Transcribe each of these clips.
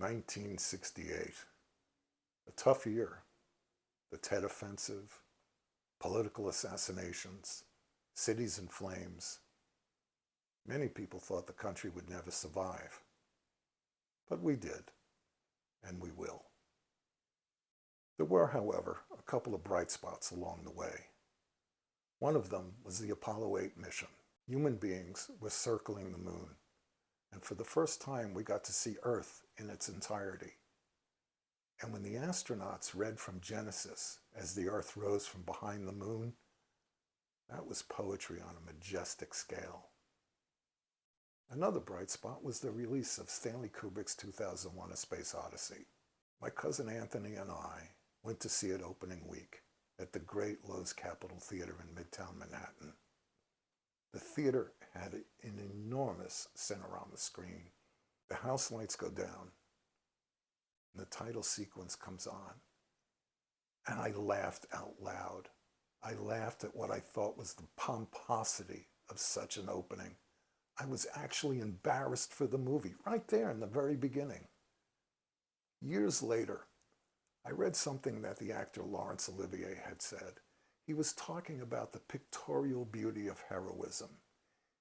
1968. A tough year. The Tet Offensive, political assassinations, cities in flames. Many people thought the country would never survive. But we did, and we will. There were, however, a couple of bright spots along the way. One of them was the Apollo 8 mission. Human beings were circling the moon, and for the first time we got to see Earth in its entirety. And when the astronauts read from Genesis as the Earth rose from behind the moon, that was poetry on a majestic scale. Another bright spot was the release of Stanley Kubrick's 2001: A Space Odyssey. My cousin Anthony and I went to see it opening week at the great Loew's Capitol Theater in Midtown Manhattan. The theater had an enormous Cinerama screen. The house lights go down, and the title sequence comes on. And I laughed out loud. I laughed at what I thought was the pomposity of such an opening. I was actually embarrassed for the movie, right there in the very beginning. Years later, I read something that the actor Laurence Olivier had said. He was talking about the pictorial beauty of heroism.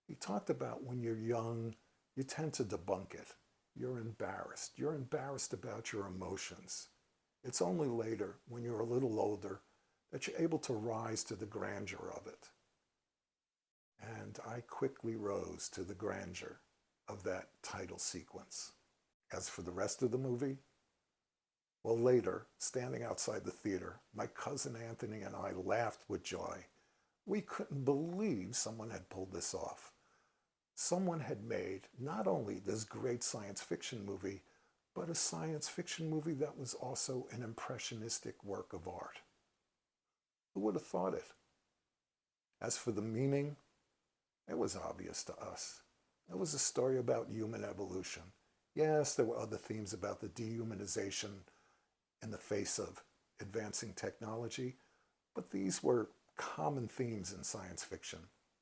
He talked about when you're young, you tend to debunk it. You're embarrassed. You're embarrassed about your emotions. It's only later, when you're a little older, that you're able to rise to the grandeur of it. And I quickly rose to the grandeur of that title sequence. As for the rest of the movie, well, later, standing outside the theater, my cousin Anthony and I laughed with joy. We couldn't believe someone had pulled this off. Someone had made not only this great science fiction movie, but a science fiction movie that was also an impressionistic work of art. Who would have thought it? As for the meaning, it was obvious to us. It was a story about human evolution. Yes, there were other themes about the dehumanization in the face of advancing technology, but these were common themes in science fiction.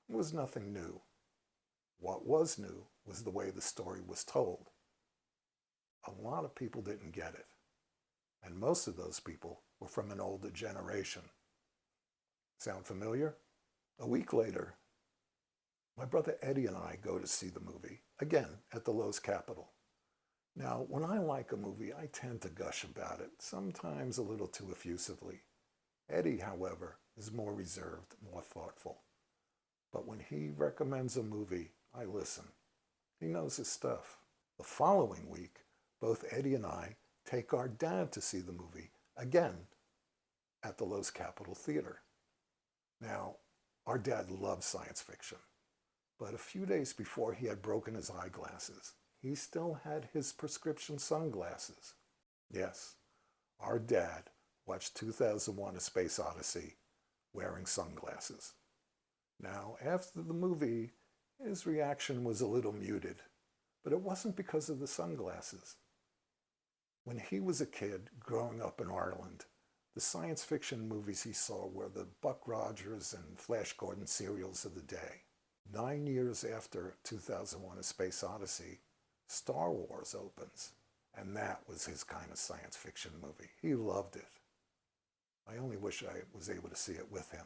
It was nothing new. What was new was the way the story was told. A lot of people didn't get it, and most of those people were from an older generation. Sound familiar? A week later, my brother Eddie and I go to see the movie, again at the Loew's Capitol. Now, when I like a movie, I tend to gush about it, sometimes a little too effusively. Eddie, however, is more reserved, more thoughtful. But when he recommends a movie, I listen. He knows his stuff. The following week, both Eddie and I take our dad to see the movie, again at the Loew's Capitol Theater. Now, our dad loves science fiction, but a few days before he had broken his eyeglasses, he still had his prescription sunglasses. Yes, our dad watched 2001: A Space Odyssey wearing sunglasses. Now, after the movie, his reaction was a little muted, but it wasn't because of the sunglasses. When he was a kid growing up in Ireland, the science fiction movies he saw were the Buck Rogers and Flash Gordon serials of the day. 9 years after 2001: A Space Odyssey, Star Wars opens, and that was his kind of science fiction movie. He loved it. I only wish I was able to see it with him.